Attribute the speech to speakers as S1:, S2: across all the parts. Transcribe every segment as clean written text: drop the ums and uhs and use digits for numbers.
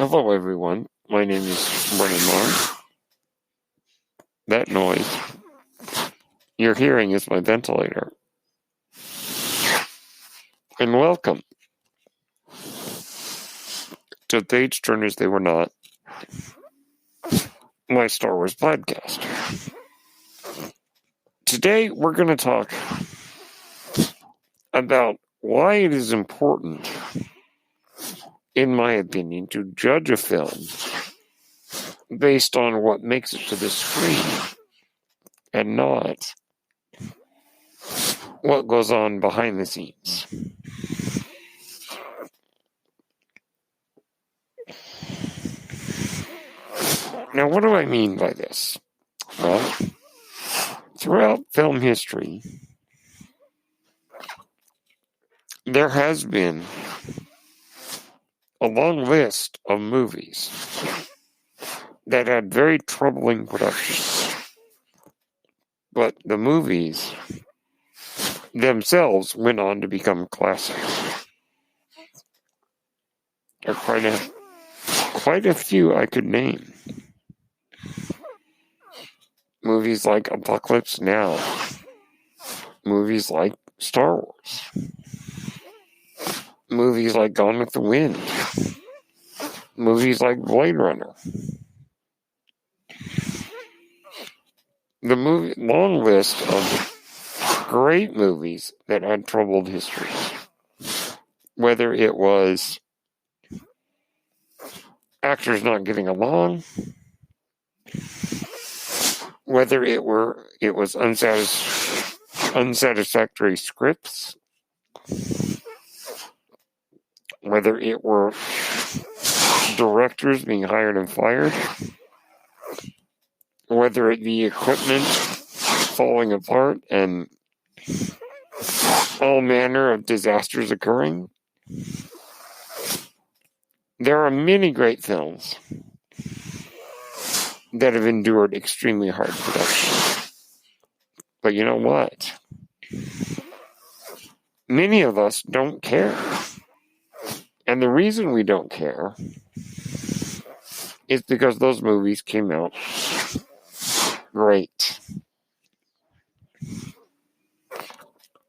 S1: Hello, everyone. My name is Brennan Moore. That noise you're hearing is my ventilator. And welcome to Page Turners They Were Not, my Star Wars podcast. Today, we're going to talk about why it is important, in my opinion, to judge a film based on what makes it to the screen and not what goes on behind the scenes. Now, what do I mean by this? Well, throughout film history, there has been a long list of movies that had very troubling productions. But the movies themselves went on to become classics. There are quite a few I could name. Movies like Apocalypse Now. Movies like Star Wars. Movies like Gone with the Wind. Movies like Blade Runner. The long list of great movies that had troubled histories. Whether it was actors not getting along, whether it was unsatisfactory scripts, whether it were directors being hired and fired, whether it be equipment falling apart and all manner of disasters occurring. There are many great films that have endured extremely hard production. But you know what? Many of us don't care. And the reason we don't care is because those movies came out great.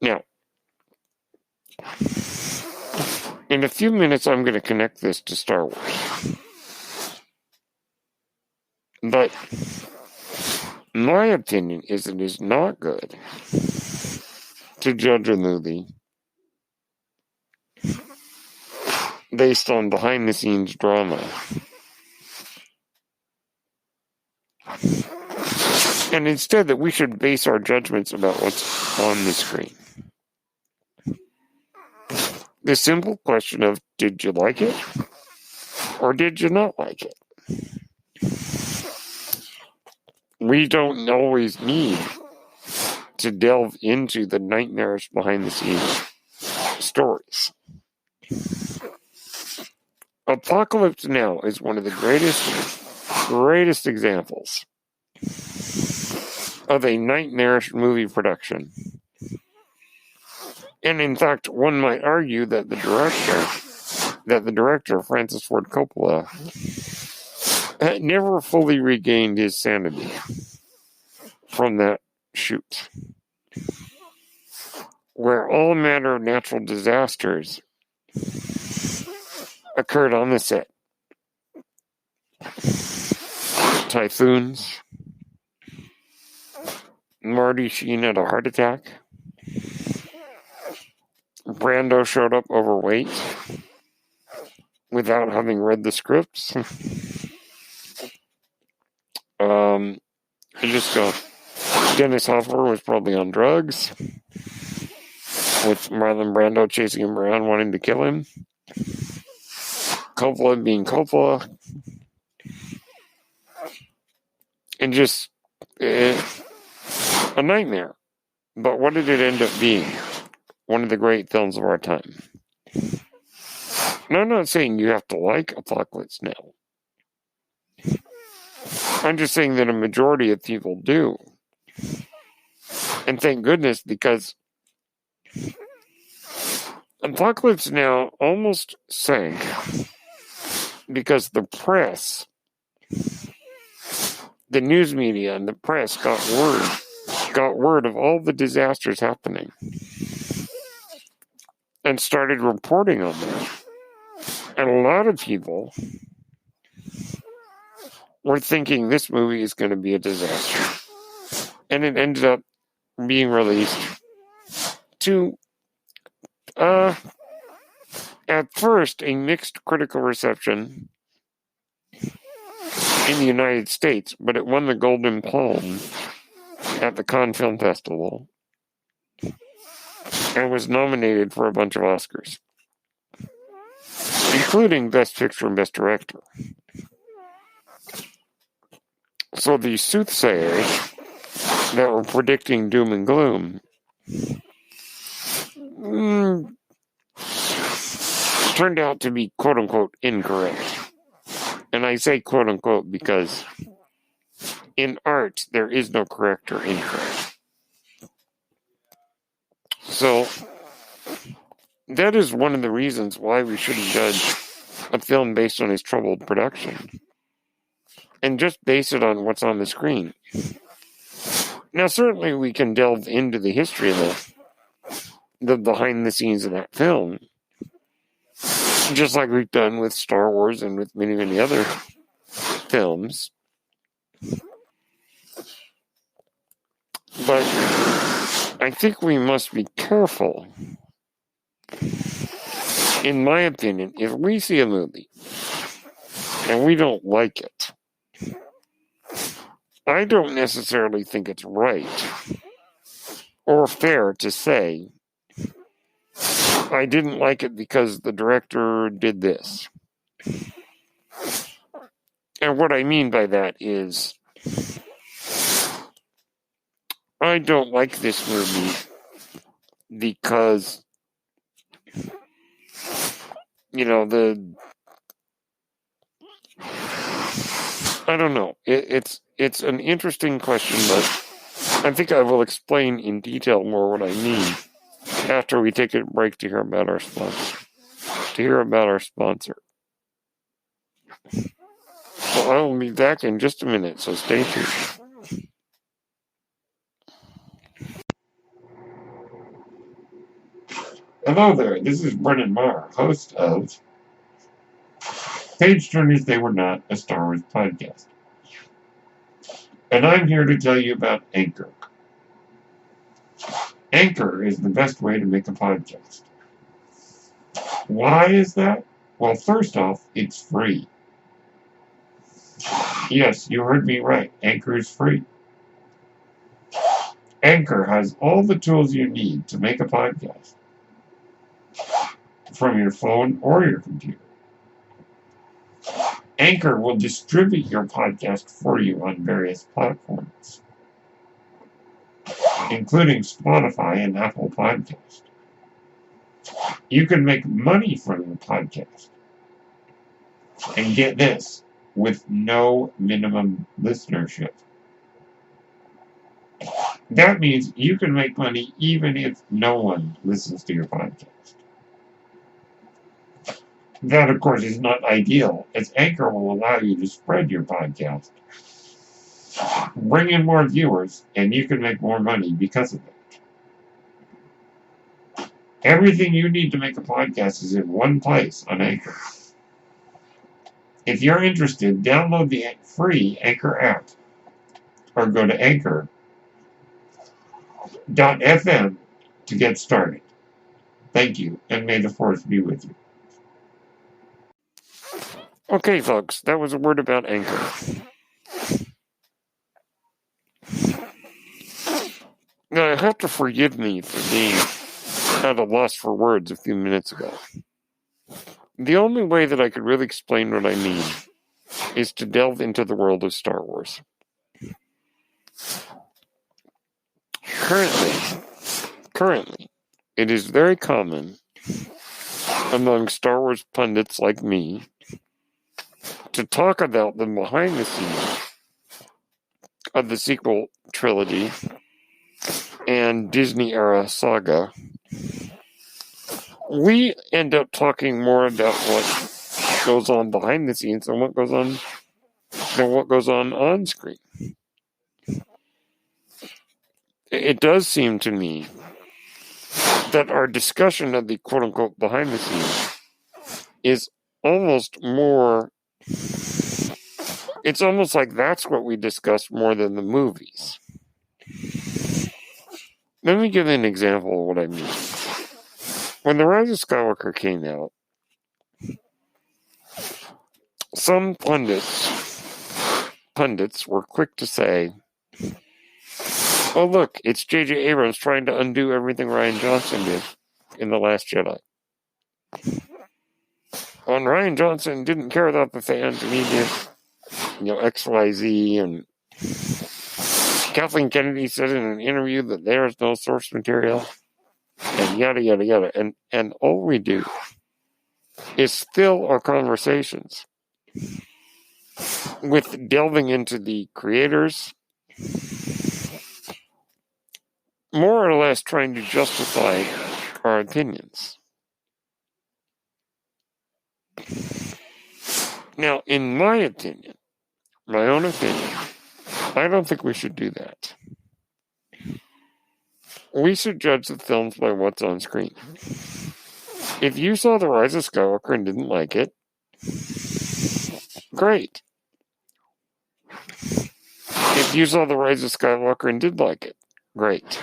S1: Now, in a few minutes, I'm going to connect this to Star Wars. But my opinion is it is not good to judge a movie based on behind-the-scenes drama. And instead that we should base our judgments about what's on the screen. The simple question of, did you like it? Or did you not like it? We don't always need to delve into the nightmarish behind-the-scenes stories. Apocalypse Now is one of the greatest examples of a nightmarish movie production. And in fact, one might argue that the director, Francis Ford Coppola, had never fully regained his sanity from that shoot, where all manner of natural disasters occurred on the set. Typhoons, Marty Sheen had a heart attack, Brando showed up overweight without having read the scripts. I just go, Dennis Hopper was probably on drugs, with Marlon Brando chasing him around wanting to kill him. Coppola being Coppola. And just a nightmare. But what did it end up being? One of the great films of our time. And I'm not saying you have to like Apocalypse Now. I'm just saying that a majority of people do. And thank goodness, because Apocalypse Now almost sank because the press, the news media and the press got word of all the disasters happening and started reporting on them. And a lot of people were thinking this movie is going to be a disaster. And it ended up being released to, at first, a mixed critical reception in the United States, but it won the Golden Palm at the Cannes Film Festival and was nominated for a bunch of Oscars, including Best Picture and Best Director. So the soothsayers that were predicting doom and gloom turned out to be quote-unquote incorrect. And I say quote-unquote because in art there is no correct or incorrect. So that is one of the reasons why we shouldn't judge a film based on its troubled production and just base it on what's on the screen. Now, certainly we can delve into the history of the behind the scenes of that film, just like we've done with Star Wars and with many, many other films. But I think we must be careful. In my opinion, if we see a movie and we don't like it, I don't necessarily think it's right or fair to say, I didn't like it because the director did this. And what I mean by that is, I don't like this movie because, I don't know. It's an interesting question, but I think I will explain in detail more what I mean after we take a break to hear about our sponsor. Well, I will be back in just a minute, so stay tuned. Hello there, this is Brennan Marr, host of Page Turners They Were Not, a Star Wars podcast. And I'm here to tell you about Anchor. Anchor is the best way to make a podcast. Why is that? Well, first off, it's free. Yes, you heard me right. Anchor is free. Anchor has all the tools you need to make a podcast from your phone or your computer. Anchor will distribute your podcast for you on various platforms, including Spotify and Apple Podcasts. You can make money from your podcast. And get this, with no minimum listenership. That means you can make money even if no one listens to your podcast. That, of course, is not ideal, as Anchor will allow you to spread your podcast, bring in more viewers, and you can make more money because of it. Everything you need to make a podcast is in one place on Anchor. If you're interested, download the free Anchor app or go to anchor.fm to get started. Thank you, and may the force be with you. Okay, folks, that was a word about Anchor. Now, you have to forgive me for being at a loss for words a few minutes ago. The only way that I could really explain what I mean is to delve into the world of Star Wars. Currently, it is very common among Star Wars pundits like me to talk about the behind the scenes of the sequel trilogy and Disney-era saga. We end up talking more about what goes on behind the scenes than what goes on screen. It does seem to me that our discussion of the quote-unquote behind the scenes is almost more, it's almost like that's what we discuss more than the movies. Let me give an example of what I mean. When The Rise of Skywalker came out, some pundits were quick to say, oh look, it's J.J. Abrams trying to undo everything Rian Johnson did in The Last Jedi. When Rian Johnson didn't care about the fans and he did, XYZ, and Kathleen Kennedy said in an interview that there is no source material, and yada, yada, yada. And all we do is fill our conversations with delving into the creators, more or less trying to justify our opinions. Now, in my opinion, my own opinion, I don't think we should do that. We should judge the films by what's on screen. If you saw The Rise of Skywalker and didn't like it, great. If you saw The Rise of Skywalker and did like it, great.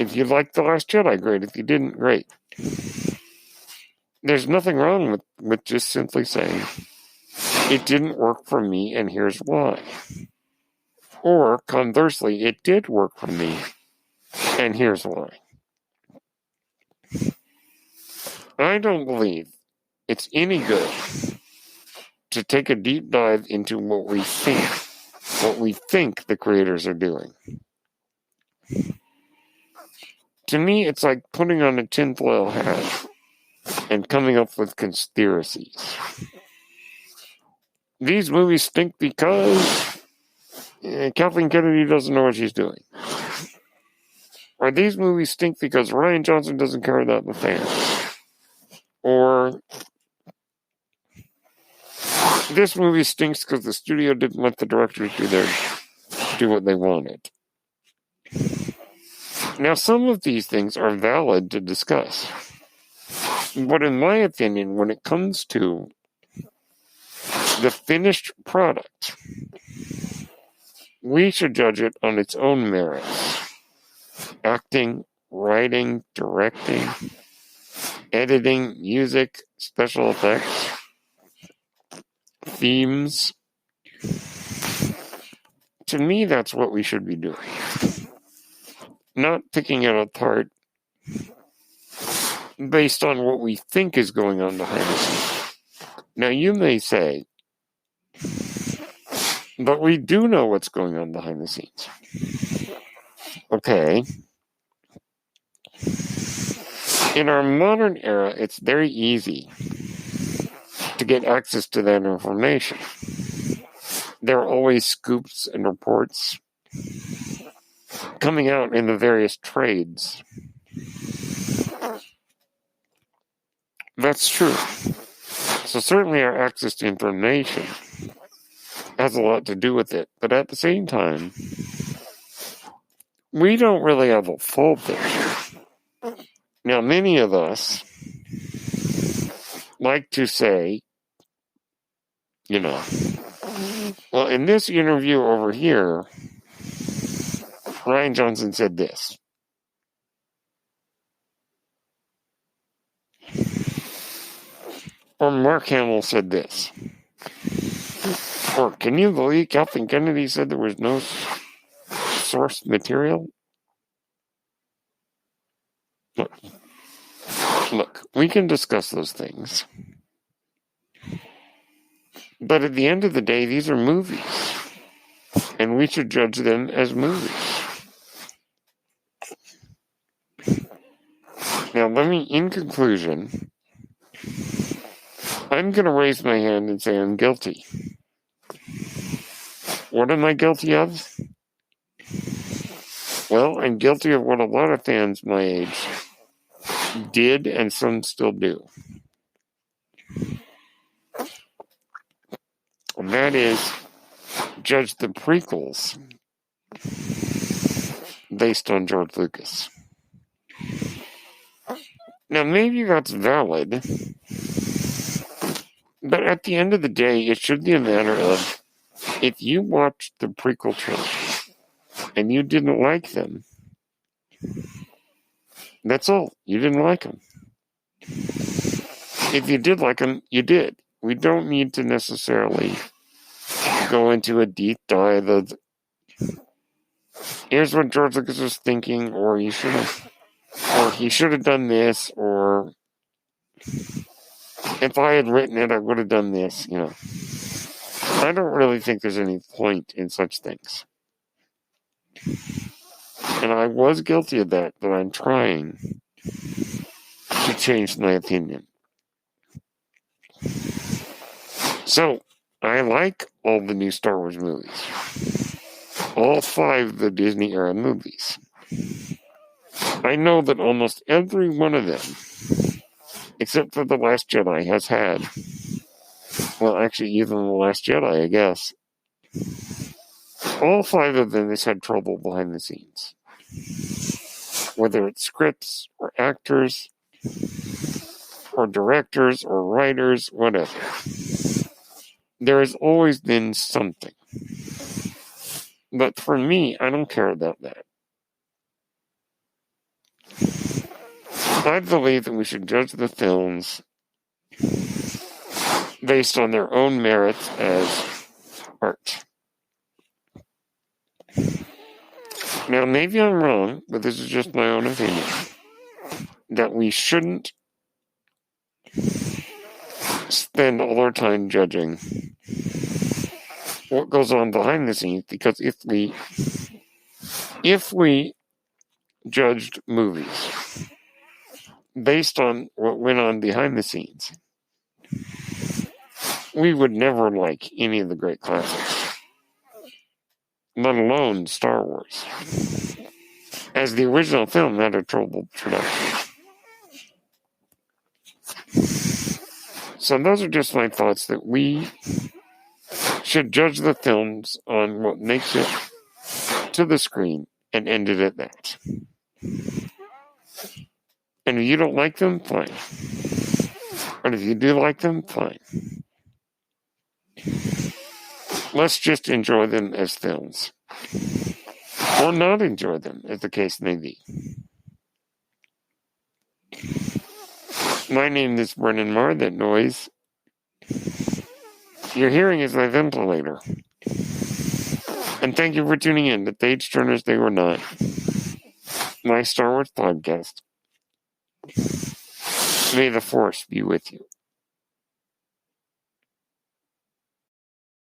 S1: If you liked The Last Jedi, great. If you didn't, great. There's nothing wrong with just simply saying, it didn't work for me and here's why. Or, conversely, it did work for me and here's why. I don't believe it's any good to take a deep dive into what we think the creators are doing. To me, it's like putting on a tinfoil hat and coming up with conspiracies. These movies stink because Kathleen Kennedy doesn't know what she's doing. Or these movies stink because Rian Johnson doesn't care about the fans. Or this movie stinks because the studio didn't let the directors do what they wanted. Now, some of these things are valid to discuss. But in my opinion, when it comes to the finished product, we should judge it on its own merits. Acting, writing, directing, editing, music, special effects, themes. To me, that's what we should be doing. Not picking it apart based on what we think is going on behind the scenes. Now, you may say, but we do know what's going on behind the scenes. Okay. In our modern era, it's very easy to get access to that information. There are always scoops and reports coming out in the various trades. That's true. So certainly our access to information has a lot to do with it. But at the same time, we don't really have a full picture. Now, many of us like to say, well, in this interview over here, Rian Johnson said this. Or Mark Hamill said this. Or can you believe Kathleen Kennedy said there was no source material? Look, we can discuss those things. But at the end of the day, these are movies. And we should judge them as movies. Now, in conclusion, I'm going to raise my hand and say I'm guilty. What am I guilty of? Well, I'm guilty of what a lot of fans my age did and some still do. and that is judge the prequels based on George Lucas. Now, maybe that's valid, but at the end of the day, it should be a matter of, if you watched the prequel trilogy and you didn't like them, that's all. You didn't like them. If you did like them, you did. We don't need to necessarily go into a deep dive of, here's what George Lucas was thinking, or he should have done this, or if I had written it, I would have done this, I don't really think there's any point in such things. And I was guilty of that, but I'm trying to change my opinion. So, I like all the new Star Wars movies. All 5 of the Disney era movies. I know that almost every one of them, except for The Last Jedi, has had, well, actually, even The Last Jedi, I guess, all 5 of them has had trouble behind the scenes. Whether it's scripts, or actors, or directors, or writers, whatever. There has always been something. But for me, I don't care about that. I believe that we should judge the films based on their own merits as art. Now, maybe I'm wrong, but this is just my own opinion, that we shouldn't spend all our time judging what goes on behind the scenes, because if we judged movies based on what went on behind the scenes, we would never like any of the great classics, let alone Star Wars, as the original film had a troubled production. So those are just my thoughts, that we should judge the films on what makes it to the screen and end it at that. And if you don't like them, fine. But if you do like them, fine. Let's just enjoy them as films. Or not enjoy them, as the case may be. My name is Brennan Marr. That noise you're hearing is my ventilator. And thank you for tuning in to Page Turners They Were Not, my Star Wars podcast. May the Force be with you.